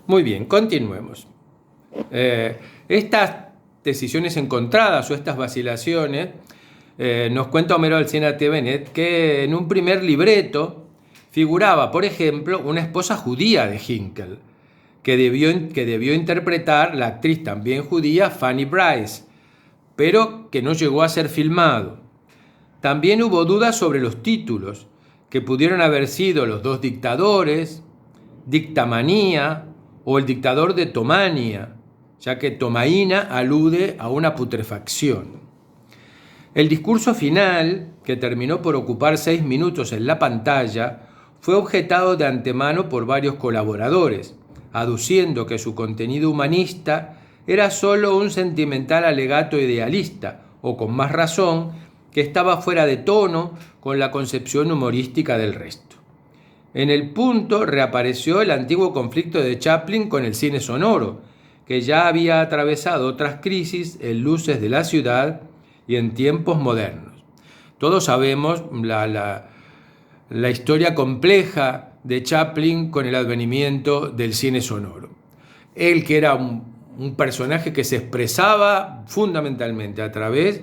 Muy bien, continuemos. Estas decisiones encontradas o estas vacilaciones nos cuenta Homero Alcínate Benet que en un primer libreto figuraba, por ejemplo, una esposa judía de Hinkel, que debió interpretar la actriz también judía Fanny Brice, pero que no llegó a ser filmado. También hubo dudas sobre los títulos, que pudieron haber sido Los dos dictadores, Dictamanía o El dictador de Tomania, ya que tomaína alude a una putrefacción. El discurso final, que terminó por ocupar 6 minutos en la pantalla, fue objetado de antemano por varios colaboradores, aduciendo que su contenido humanista era solo un sentimental alegato idealista, o con más razón, que estaba fuera de tono con la concepción humorística del resto. En el punto reapareció el antiguo conflicto de Chaplin con el cine sonoro, que ya había atravesado otras crisis en Luces de la ciudad y en Tiempos modernos. Todos sabemos la historia compleja de Chaplin con el advenimiento del cine sonoro. Él, que era un personaje que se expresaba fundamentalmente a través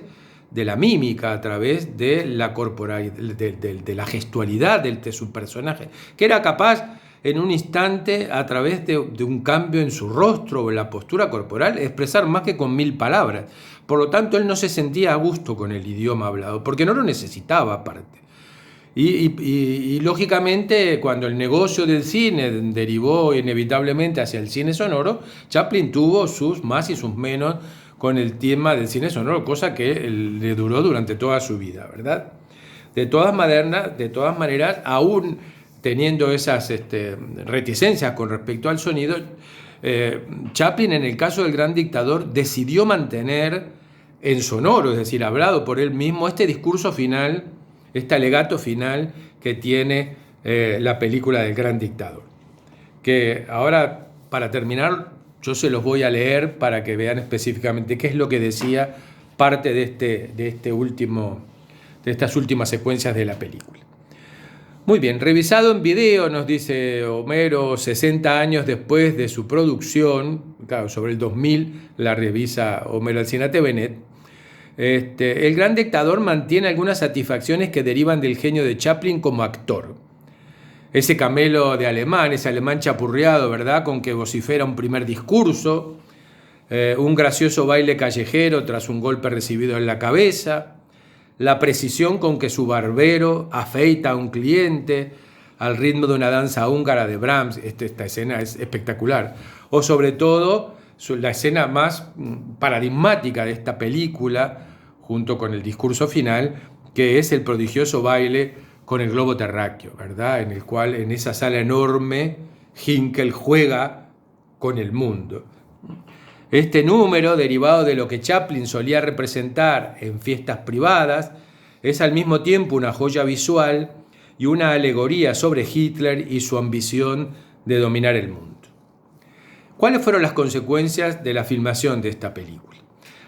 de la mímica, a través de la corporalidad, de la gestualidad de su personaje, que era capaz en un instante, a través de un cambio en su rostro o en la postura corporal, expresar más que con 1000 palabras. Por lo tanto, él no se sentía a gusto con el idioma hablado, porque no lo necesitaba aparte. Y lógicamente, cuando el negocio del cine derivó inevitablemente hacia el cine sonoro, Chaplin tuvo sus más y sus menos con el tema del cine sonoro, cosa que le duró durante toda su vida, ¿verdad? De todas maneras, aún teniendo esas reticencias con respecto al sonido, Chaplin, en el caso del Gran Dictador, decidió mantener en sonoro, es decir, hablado por él mismo, este discurso final, este alegato final que tiene la película del Gran Dictador. Que ahora, para terminar, yo se los voy a leer para que vean específicamente qué es lo que decía parte de estas últimas secuencias de la película. Muy bien, revisado en video, nos dice Homero, 60 años después de su producción, claro, sobre el 2000 la revisa Homero Alcínate Benet. El Gran Dictador mantiene algunas satisfacciones que derivan del genio de Chaplin como actor. Ese camelo de alemán, ese alemán chapurreado, ¿verdad?, con que vocifera un primer discurso, un gracioso baile callejero tras un golpe recibido en la cabeza, la precisión con que su barbero afeita a un cliente al ritmo de una danza húngara de Brahms. Esta escena es espectacular. O sobre todo, la escena más paradigmática de esta película, junto con el discurso final, que es el prodigioso baile con el globo terráqueo, ¿verdad?, en el cual, en esa sala enorme, Hinkel juega con el mundo. Este número, derivado de lo que Chaplin solía representar en fiestas privadas, es al mismo tiempo una joya visual y una alegoría sobre Hitler y su ambición de dominar el mundo. ¿Cuáles fueron las consecuencias de la filmación de esta película?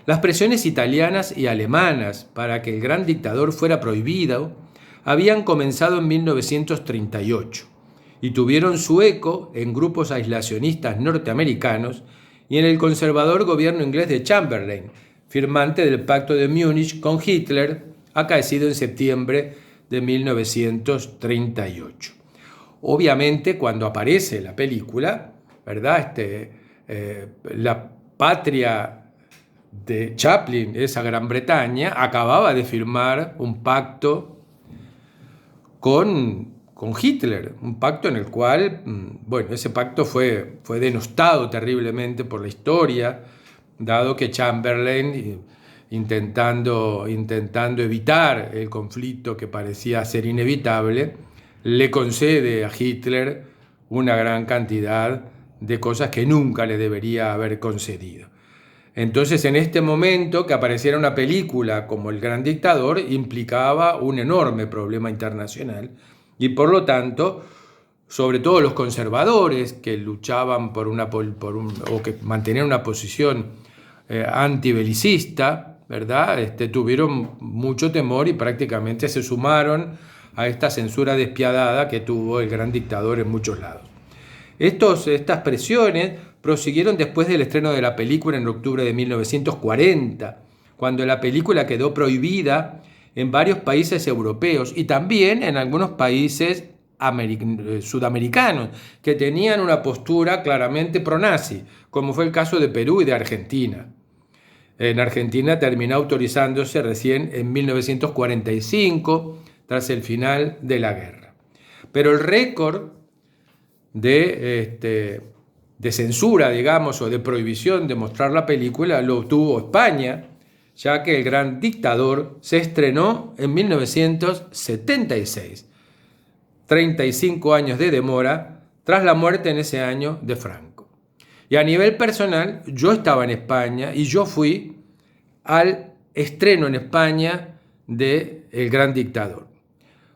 Las presiones italianas y alemanas para que el Gran Dictador fuera prohibido habían comenzado en 1938 y tuvieron su eco en grupos aislacionistas norteamericanos y en el conservador gobierno inglés de Chamberlain, firmante del Pacto de Múnich con Hitler, acaecido en septiembre de 1938. Obviamente, cuando aparece la película, ¿verdad?, la patria de Chaplin, esa Gran Bretaña, acababa de firmar un pacto con Hitler, un pacto en el cual, bueno, ese pacto fue denostado terriblemente por la historia, dado que Chamberlain, intentando evitar el conflicto que parecía ser inevitable, le concede a Hitler una gran cantidad de cosas que nunca le debería haber concedido. Entonces, en este momento, que apareciera una película como El Gran Dictador implicaba un enorme problema internacional y, por lo tanto, sobre todo los conservadores que luchaban o que mantenían una posición antibelicista, ¿verdad?, tuvieron mucho temor y prácticamente se sumaron a esta censura despiadada que tuvo El Gran Dictador en muchos lados. Estas presiones prosiguieron después del estreno de la película en octubre de 1940, cuando la película quedó prohibida en varios países europeos y también en algunos países sudamericanos que tenían una postura claramente pro-nazi, como fue el caso de Perú y de Argentina. En Argentina terminó autorizándose recién en 1945, tras el final de la guerra. Pero el récord de censura, digamos, o de prohibición de mostrar la película lo obtuvo España, ya que El Gran Dictador se estrenó en 1976, 35 años de demora tras la muerte en ese año de Franco. Y a nivel personal, yo estaba en España y yo fui al estreno en España de El Gran Dictador.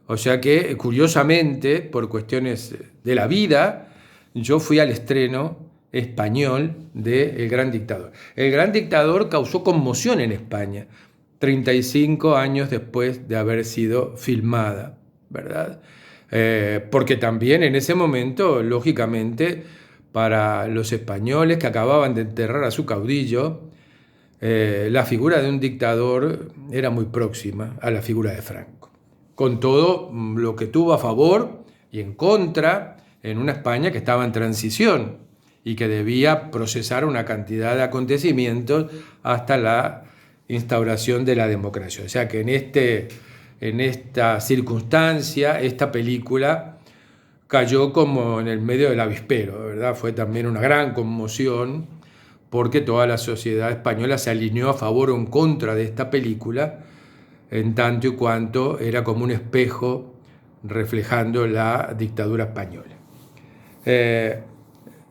O sea que, curiosamente, por cuestiones de la vida, yo fui al estreno español de El Gran Dictador. El Gran Dictador causó conmoción en España, 35 años después de haber sido filmada, ¿verdad? Porque también en ese momento, lógicamente, para los españoles que acababan de enterrar a su caudillo, la figura de un dictador era muy próxima a la figura de Franco, con todo lo que tuvo a favor y en contra en una España que estaba en transición y que debía procesar una cantidad de acontecimientos hasta la instauración de la democracia. O sea que en esta circunstancia, esta película cayó como en el medio del avispero, ¿verdad? Fue también una gran conmoción porque toda la sociedad española se alineó a favor o en contra de esta película, en tanto y cuanto era como un espejo reflejando la dictadura española.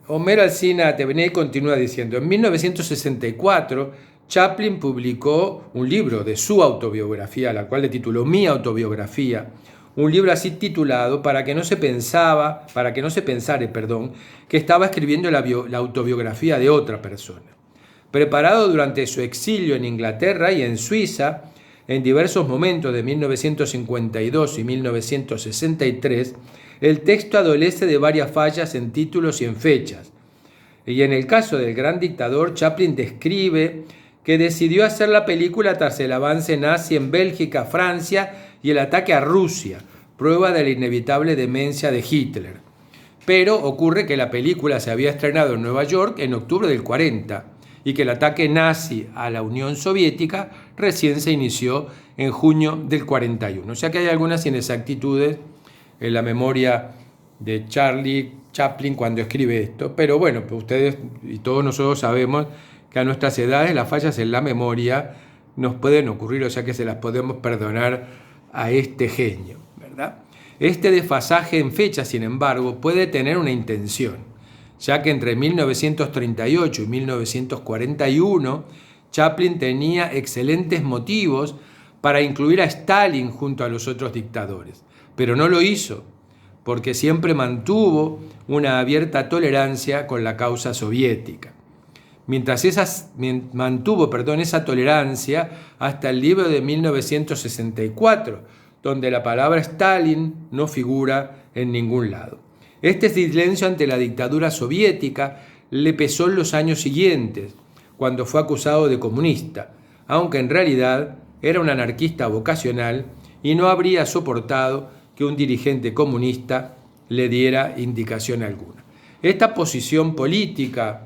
Homero Alsina Tevenet continúa diciendo: en 1964 Chaplin publicó un libro de su autobiografía, la cual le tituló Mi autobiografía, un libro así titulado para que no se pensara, que estaba escribiendo la autobiografía de otra persona. Preparado durante su exilio en Inglaterra y en Suiza, en diversos momentos de 1952 y 1963, el texto adolece de varias fallas en títulos y en fechas. Y en el caso del Gran Dictador, Chaplin describe que decidió hacer la película tras el avance nazi en Bélgica, Francia y el ataque a Rusia, prueba de la inevitable demencia de Hitler. Pero ocurre que la película se había estrenado en Nueva York en octubre del 40 y que el ataque nazi a la Unión Soviética recién se inició en junio del 41. O sea que hay algunas inexactitudes en la memoria de Charlie Chaplin cuando escribe esto, pero bueno, pues ustedes y todos nosotros sabemos que a nuestras edades las fallas en la memoria nos pueden ocurrir, o sea que se las podemos perdonar a este genio, ¿verdad? Este desfasaje en fecha, sin embargo, puede tener una intención, ya que entre 1938 y 1941 Chaplin tenía excelentes motivos para incluir a Stalin junto a los otros dictadores, pero no lo hizo, porque siempre mantuvo una abierta tolerancia con la causa soviética. Mantuvo esa tolerancia hasta el libro de 1964, donde la palabra Stalin no figura en ningún lado. Este silencio ante la dictadura soviética le pesó en los años siguientes, cuando fue acusado de comunista, aunque en realidad era un anarquista vocacional y no habría soportado que un dirigente comunista le diera indicación alguna. Esta posición política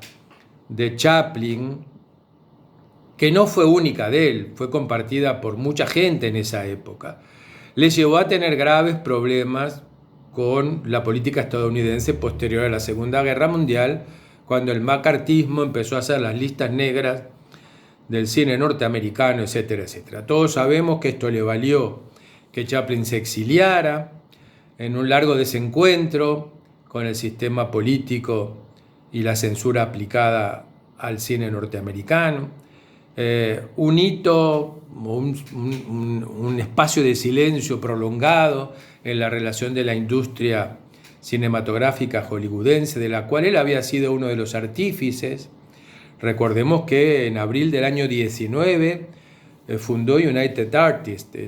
de Chaplin, que no fue única de él, fue compartida por mucha gente en esa época, le llevó a tener graves problemas con la política estadounidense posterior a la Segunda Guerra Mundial, cuando el macartismo empezó a hacer las listas negras del cine norteamericano, etcétera, etcétera. Todos sabemos que esto le valió que Chaplin se exiliara en un largo desencuentro con el sistema político y la censura aplicada al cine norteamericano. Un hito, un espacio de silencio prolongado en la relación de la industria cinematográfica hollywoodense, de la cual él había sido uno de los artífices. Recordemos que en abril del año 19 fundó United Artists.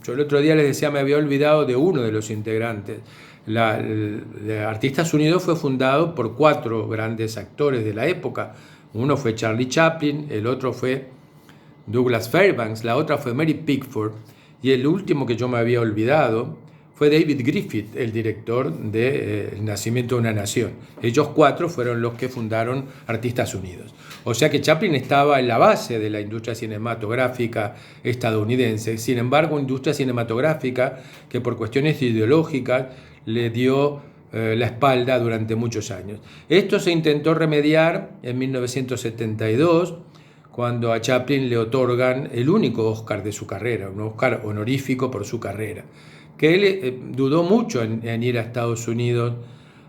Yo el otro día les decía, me había olvidado de uno de los integrantes. Artistas Unidos fue fundado por 4 grandes actores de la época. Uno fue Charlie Chaplin, el otro fue Douglas Fairbanks, la otra fue Mary Pickford, y el último que yo me había olvidado fue David Griffith, el director de El nacimiento de una nación. Ellos 4 fueron los que fundaron Artistas Unidos. O sea que Chaplin estaba en la base de la industria cinematográfica estadounidense. Sin embargo, industria cinematográfica que por cuestiones ideológicas le dio la espalda durante muchos años. Esto se intentó remediar en 1972, cuando a Chaplin le otorgan el único Oscar de su carrera, un Oscar honorífico por su carrera, que él dudó mucho en ir a Estados Unidos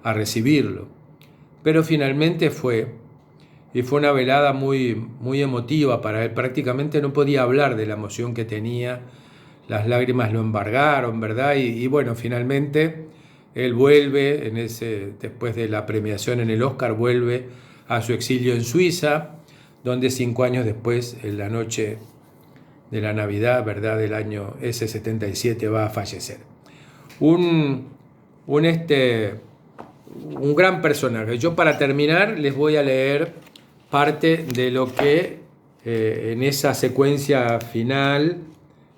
a recibirlo, pero finalmente fue, y fue una velada muy, muy emotiva para él. Prácticamente no podía hablar de la emoción que tenía, las lágrimas lo embargaron, ¿verdad? Y bueno, finalmente él vuelve, después de la premiación en el Oscar, vuelve a su exilio en Suiza, donde 5 años después, en la noche de la Navidad, ¿verdad?, del año S77, va a fallecer. Un gran personaje. Yo, para terminar, les voy a leer parte de lo que en esa secuencia final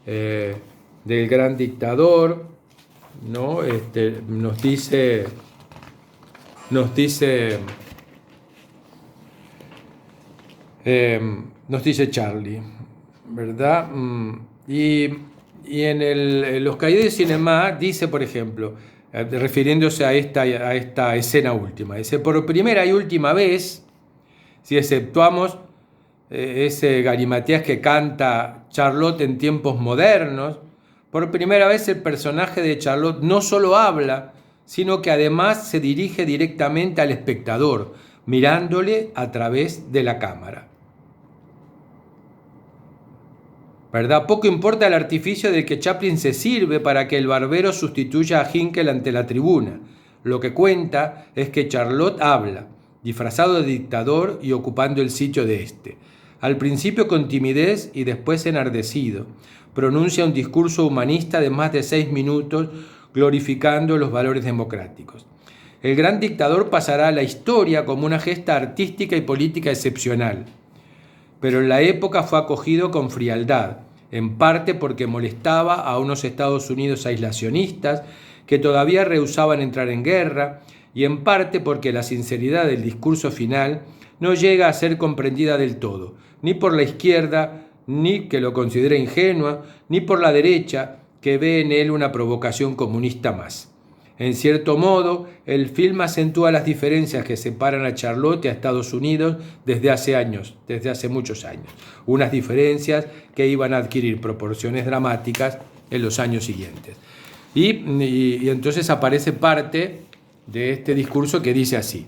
del Gran Dictador, ¿no? Nos dice Charlie, ¿verdad? Y en Los Cahiers de Cinema dice, por ejemplo, refiriéndose a esta escena última, dice: por primera y última vez, si exceptuamos ese galimatías que canta Charlotte en tiempos modernos, por primera vez el personaje de Charlotte no solo habla, sino que además se dirige directamente al espectador, mirándole a través de la cámara. ¿Verdad? Poco importa el artificio del que Chaplin se sirve para que el barbero sustituya a Hinkel ante la tribuna. Lo que cuenta es que Charlotte habla, disfrazado de dictador y ocupando el sitio de este. Al principio con timidez y después enardecido, pronuncia un discurso humanista de más de 6 minutos, glorificando los valores democráticos. El gran dictador pasará a la historia como una gesta artística y política excepcional, pero en la época fue acogido con frialdad, en parte porque molestaba a unos Estados Unidos aislacionistas que todavía rehusaban entrar en guerra, y en parte porque la sinceridad del discurso final no llega a ser comprendida del todo, ni por la izquierda, ni que lo considera ingenuo, ni por la derecha, que ve en él una provocación comunista más. En cierto modo, el film acentúa las diferencias que separan a Charlotte y a Estados Unidos desde hace muchos años. Unas diferencias que iban a adquirir proporciones dramáticas en los años siguientes. Y entonces aparece parte de este discurso que dice así.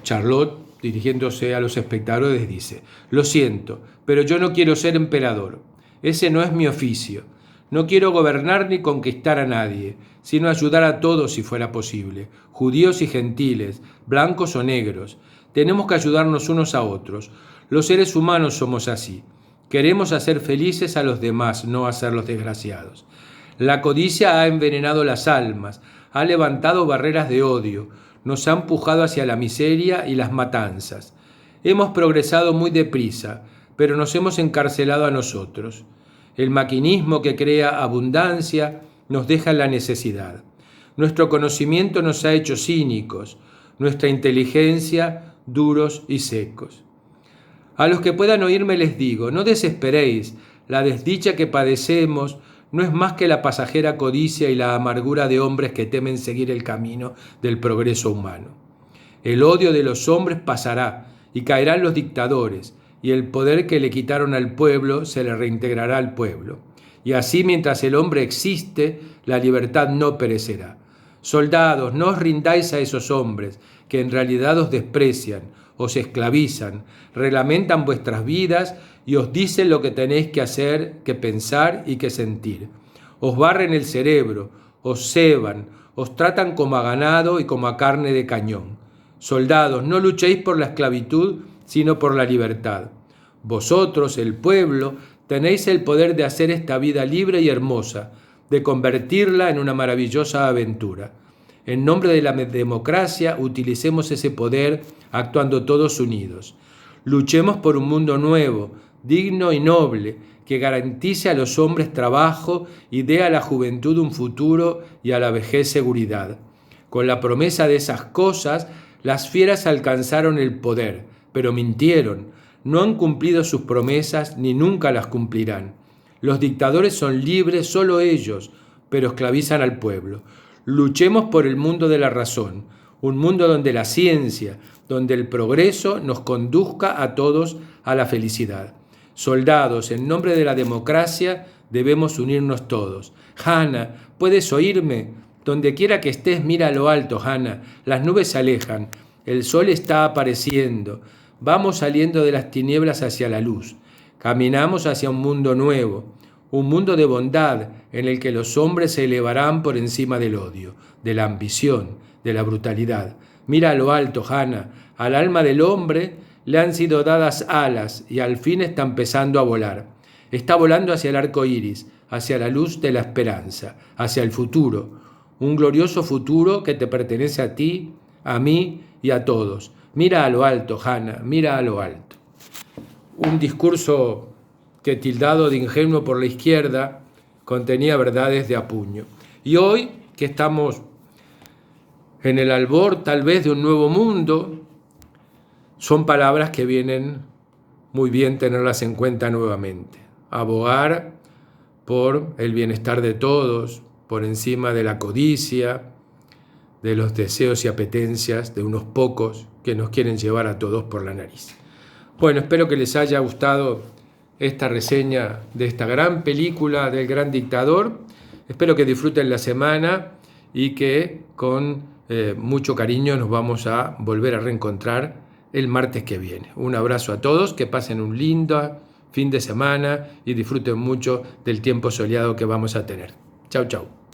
Charlotte, dirigiéndose a los espectadores, dice: lo siento, pero yo no quiero ser emperador. Ese no es mi oficio. No quiero gobernar ni conquistar a nadie, sino ayudar a todos si fuera posible, judíos y gentiles, blancos o negros. Tenemos que ayudarnos unos a otros. Los seres humanos somos así. Queremos hacer felices a los demás, no hacerlos desgraciados. La codicia ha envenenado las almas, ha levantado barreras de odio, nos ha empujado hacia la miseria y las matanzas. Hemos progresado muy deprisa, pero nos hemos encarcelado a nosotros. El maquinismo que crea abundancia nos deja en la necesidad. Nuestro conocimiento nos ha hecho cínicos, nuestra inteligencia duros y secos. A los que puedan oírme les digo: no desesperéis, la desdicha que padecemos no es más que la pasajera codicia y la amargura de hombres que temen seguir el camino del progreso humano. El odio de los hombres pasará y caerán los dictadores, y el poder que le quitaron al pueblo se le reintegrará al pueblo. Y así, mientras el hombre existe, la libertad no perecerá. Soldados, no os rindáis a esos hombres, que en realidad os desprecian, os esclavizan, reglamentan vuestras vidas y os dicen lo que tenéis que hacer, que pensar y que sentir. Os barren el cerebro, os ceban, os tratan como a ganado y como a carne de cañón. Soldados, no luchéis por la esclavitud, sino por la libertad. Vosotros, el pueblo, tenéis el poder de hacer esta vida libre y hermosa, de convertirla en una maravillosa aventura. En nombre de la democracia, utilicemos ese poder actuando todos unidos. Luchemos por un mundo nuevo, digno y noble, que garantice a los hombres trabajo y dé a la juventud un futuro y a la vejez seguridad. Con la promesa de esas cosas, las fieras alcanzaron el poder, pero mintieron. No han cumplido sus promesas ni nunca las cumplirán. Los dictadores son libres, solo ellos, pero esclavizan al pueblo. Luchemos por el mundo de la razón, un mundo donde la ciencia, donde el progreso nos conduzca a todos a la felicidad. Soldados, en nombre de la democracia debemos unirnos todos. Hannah, ¿puedes oírme? Donde quiera que estés, mira a lo alto, Hannah. Las nubes se alejan, el sol está apareciendo. Vamos saliendo de las tinieblas hacia la luz. Caminamos hacia un mundo nuevo, un mundo de bondad en el que los hombres se elevarán por encima del odio, de la ambición, de la brutalidad. Mira a lo alto, Hannah. Al alma del hombre le han sido dadas alas y al fin está empezando a volar. Está volando hacia el arco iris, hacia la luz de la esperanza, hacia el futuro. Un glorioso futuro que te pertenece a ti, a mí y a todos. Mira a lo alto, Hannah, mira a lo alto. Un discurso que, tildado de ingenuo por la izquierda, contenía verdades de a puño. Y hoy, que estamos en el albor tal vez de un nuevo mundo, son palabras que vienen muy bien tenerlas en cuenta nuevamente. Abogar por el bienestar de todos, por encima de la codicia, de los deseos y apetencias de unos pocos que nos quieren llevar a todos por la nariz. Bueno, espero que les haya gustado esta reseña de esta gran película del Gran Dictador. Espero que disfruten la semana y que con mucho cariño nos vamos a volver a reencontrar el martes que viene. Un abrazo a todos, que pasen un lindo fin de semana y disfruten mucho del tiempo soleado que vamos a tener. Chau, chau.